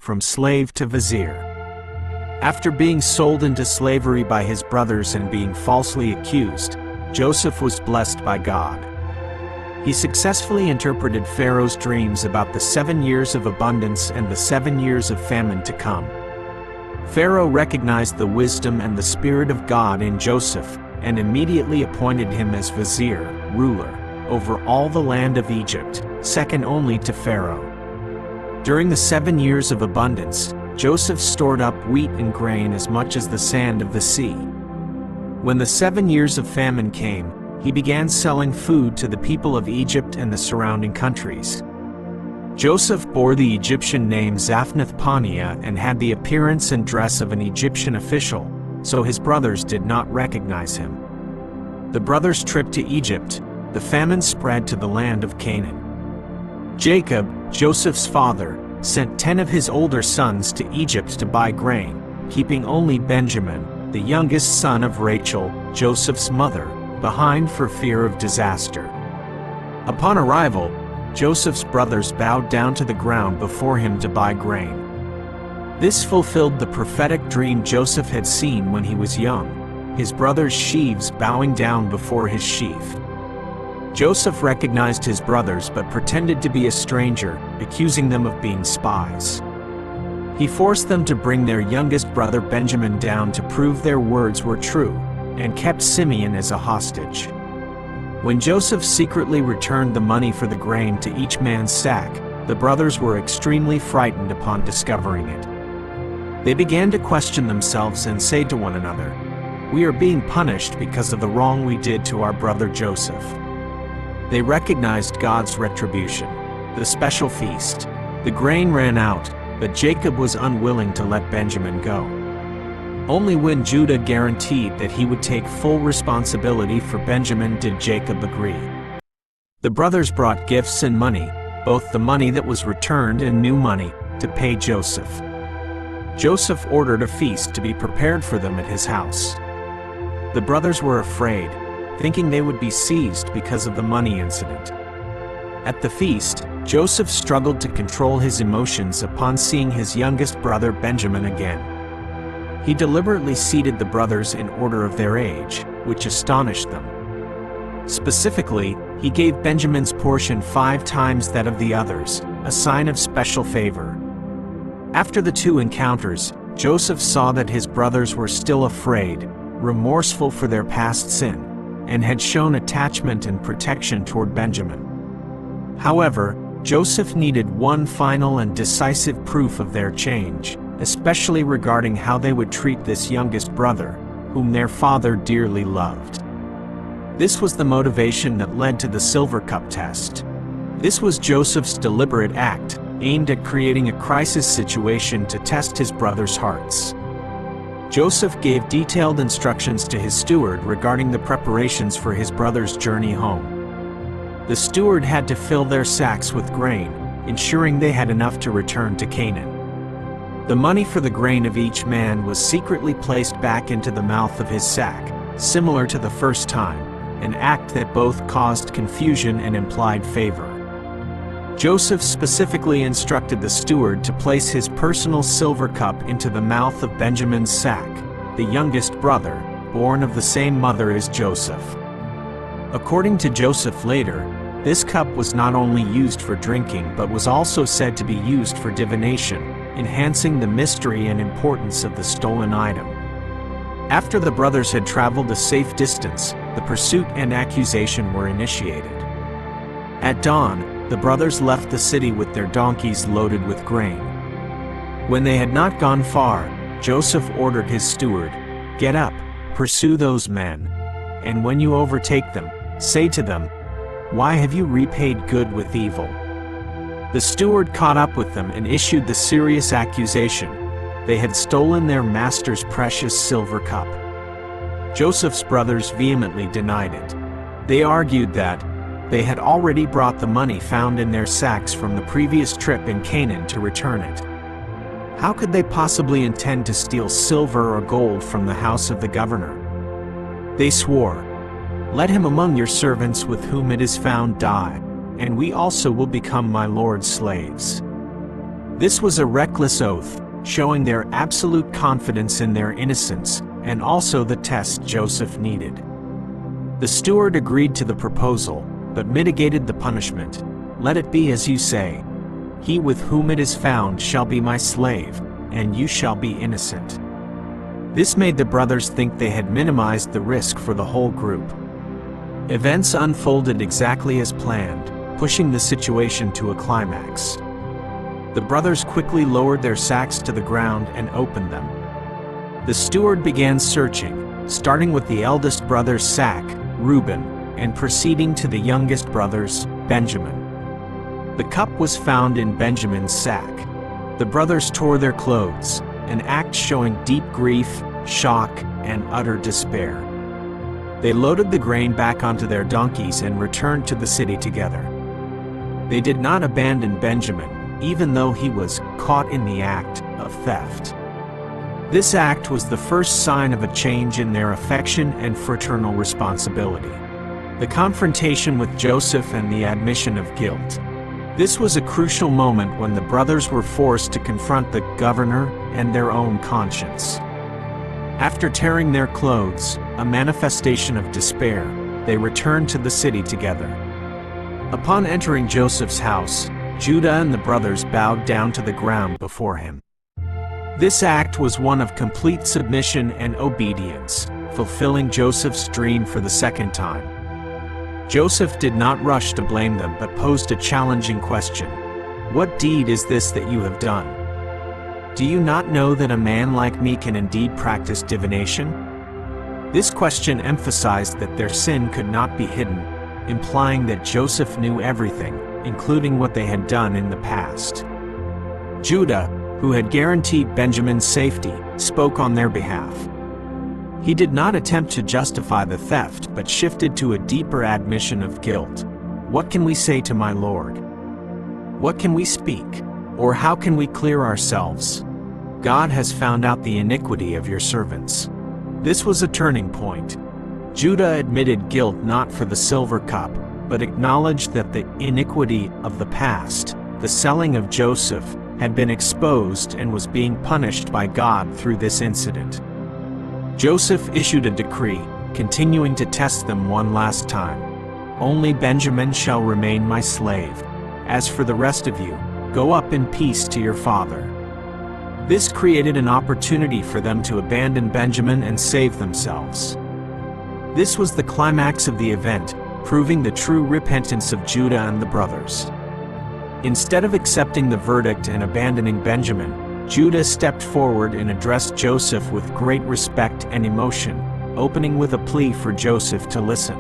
from slave to vizier. After being sold into slavery by his brothers and being falsely accused, Joseph was blessed by God. He successfully interpreted Pharaoh's dreams about the 7 years of abundance and the 7 years of famine to come. Pharaoh recognized the wisdom and the Spirit of God in Joseph, and immediately appointed him as vizier, ruler, over all the land of Egypt, second only to Pharaoh. During the 7 years of abundance, Joseph stored up wheat and grain as much as the sand of the sea. When the 7 years of famine came, he began selling food to the people of Egypt and the surrounding countries. Joseph bore the Egyptian name Zaphnath-Paaneah and had the appearance and dress of an Egyptian official, so his brothers did not recognize him. The brothers' trip to Egypt, the famine spread to the land of Canaan. Jacob, Joseph's father, sent 10 of his older sons to Egypt to buy grain, keeping only Benjamin, the youngest son of Rachel, Joseph's mother, behind for fear of disaster. Upon arrival, Joseph's brothers bowed down to the ground before him to buy grain. This fulfilled the prophetic dream Joseph had seen when he was young, his brothers' sheaves bowing down before his sheaf. Joseph recognized his brothers but pretended to be a stranger, accusing them of being spies. He forced them to bring their youngest brother Benjamin down to prove their words were true, and kept Simeon as a hostage. When Joseph secretly returned the money for the grain to each man's sack, the brothers were extremely frightened upon discovering it. They began to question themselves and say to one another, "We are being punished because of the wrong we did to our brother Joseph." They recognized God's retribution, the special feast. The grain ran out, but Jacob was unwilling to let Benjamin go. Only when Judah guaranteed that he would take full responsibility for Benjamin did Jacob agree. The brothers brought gifts and money, both the money that was returned and new money, to pay Joseph. Joseph ordered a feast to be prepared for them at his house. The brothers were afraid, thinking they would be seized because of the money incident. At the feast, Joseph struggled to control his emotions upon seeing his youngest brother Benjamin again. He deliberately seated the brothers in order of their age, which astonished them. Specifically, he gave Benjamin's portion 5 times that of the others, a sign of special favor. After the 2 encounters, Joseph saw that his brothers were still afraid, remorseful for their past sin, and had shown attachment and protection toward Benjamin. However, Joseph needed one final and decisive proof of their change, especially regarding how they would treat this youngest brother, whom their father dearly loved. This was the motivation that led to the silver cup test. This was Joseph's deliberate act, aimed at creating a crisis situation to test his brothers' hearts. Joseph gave detailed instructions to his steward regarding the preparations for his brother's journey home. The steward had to fill their sacks with grain, ensuring they had enough to return to Canaan. The money for the grain of each man was secretly placed back into the mouth of his sack, similar to the first time, an act that both caused confusion and implied favor. Joseph specifically instructed the steward to place his personal silver cup into the mouth of Benjamin's sack, the youngest brother, born of the same mother as Joseph. According to Joseph later, this cup was not only used for drinking but was also said to be used for divination, enhancing the mystery and importance of the stolen item. After the brothers had traveled a safe distance, the pursuit and accusation were initiated. At dawn, the brothers left the city with their donkeys loaded with grain. When they had not gone far, Joseph ordered his steward, "Get up, pursue those men, and when you overtake them, say to them, 'Why have you repaid good with evil?'" The steward caught up with them and issued the serious accusation: they had stolen their master's precious silver cup. Joseph's brothers vehemently denied it. They argued that they had already brought the money found in their sacks from the previous trip in Canaan to return it. How could they possibly intend to steal silver or gold from the house of the governor? They swore, "Let him among your servants with whom it is found die, and we also will become my lord's slaves." This was a reckless oath, showing their absolute confidence in their innocence, and also the test Joseph needed. The steward agreed to the proposal, but mitigated the punishment. "Let it be as you say. He with whom it is found shall be my slave, and you shall be innocent." This made the brothers think they had minimized the risk for the whole group. Events unfolded exactly as planned, pushing the situation to a climax. The brothers quickly lowered their sacks to the ground and opened them. The steward began searching, starting with the eldest brother's sack, Reuben, and proceeding to the youngest brother's, Benjamin. The cup was found in Benjamin's sack. The brothers tore their clothes, an act showing deep grief, shock, and utter despair. They loaded the grain back onto their donkeys and returned to the city together. They did not abandon Benjamin, even though he was caught in the act of theft. This act was the first sign of a change in their affection and fraternal responsibility. The confrontation with Joseph and the admission of guilt. This was a crucial moment when the brothers were forced to confront the governor and their own conscience. After tearing their clothes, a manifestation of despair, they returned to the city together. Upon entering Joseph's house, Judah and the brothers bowed down to the ground before him. This act was one of complete submission and obedience, fulfilling Joseph's dream for the second time. Joseph did not rush to blame them but posed a challenging question. "What deed is this that you have done? Do you not know that a man like me can indeed practice divination?" This question emphasized that their sin could not be hidden, implying that Joseph knew everything, including what they had done in the past. Judah, who had guaranteed Benjamin's safety, spoke on their behalf. He did not attempt to justify the theft but shifted to a deeper admission of guilt. "What can we say to my Lord? What can we speak? Or how can we clear ourselves? God has found out the iniquity of your servants." This was a turning point. Judah admitted guilt not for the silver cup, but acknowledged that the iniquity of the past, the selling of Joseph, had been exposed and was being punished by God through this incident. Joseph issued a decree, continuing to test them one last time. "Only Benjamin shall remain my slave. As for the rest of you, go up in peace to your father." This created an opportunity for them to abandon Benjamin and save themselves. This was the climax of the event, proving the true repentance of Judah and the brothers. Instead of accepting the verdict and abandoning Benjamin, Judah stepped forward and addressed Joseph with great respect and emotion, opening with a plea for Joseph to listen.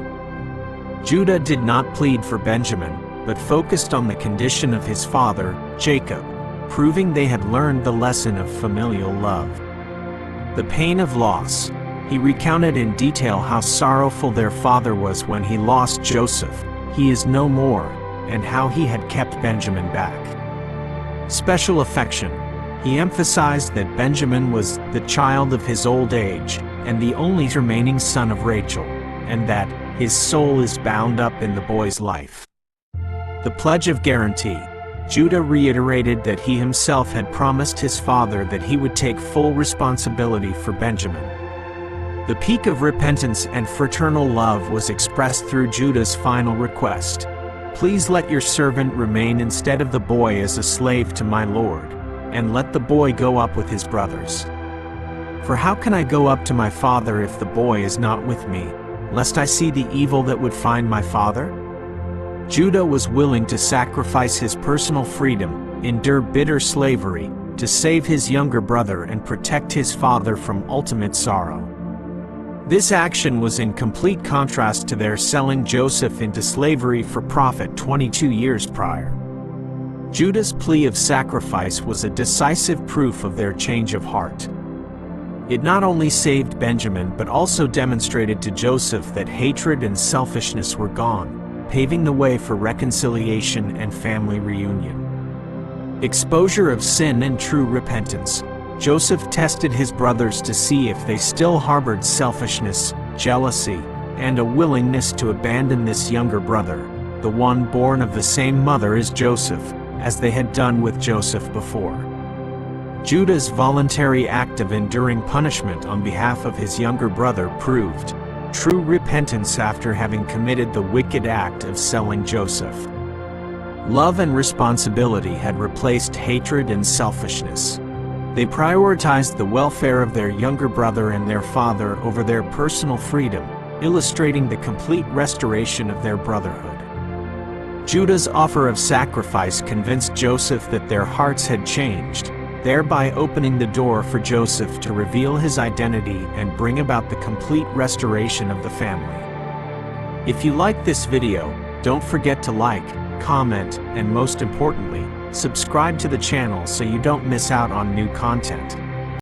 Judah did not plead for Benjamin, but focused on the condition of his father, Jacob, proving they had learned the lesson of familial love. The pain of loss. He recounted in detail how sorrowful their father was when he lost Joseph, "He is no more," and how he had kept Benjamin back. Special affection. He emphasized that Benjamin was the child of his old age, and the only remaining son of Rachel, and that his soul is bound up in the boy's life. The pledge of guarantee. Judah reiterated that he himself had promised his father that he would take full responsibility for Benjamin. The peak of repentance and fraternal love was expressed through Judah's final request. "Please let your servant remain instead of the boy as a slave to my Lord, and let the boy go up with his brothers. For how can I go up to my father if the boy is not with me, lest I see the evil that would find my father?" Judah was willing to sacrifice his personal freedom, endure bitter slavery, to save his younger brother and protect his father from ultimate sorrow. This action was in complete contrast to their selling Joseph into slavery for profit 22 years prior. Judah's plea of sacrifice was a decisive proof of their change of heart. It not only saved Benjamin but also demonstrated to Joseph that hatred and selfishness were gone, paving the way for reconciliation and family reunion. Exposure of sin and true repentance. Joseph tested his brothers to see if they still harbored selfishness, jealousy, and a willingness to abandon this younger brother, the one born of the same mother as Joseph, as they had done with Joseph before. Judah's voluntary act of enduring punishment on behalf of his younger brother proved true repentance after having committed the wicked act of selling Joseph. Love and responsibility had replaced hatred and selfishness. They prioritized the welfare of their younger brother and their father over their personal freedom, illustrating the complete restoration of their brotherhood. Judah's offer of sacrifice convinced Joseph that their hearts had changed, thereby opening the door for Joseph to reveal his identity and bring about the complete restoration of the family. If you like this video, don't forget to like, comment, and most importantly, subscribe to the channel so you don't miss out on new content.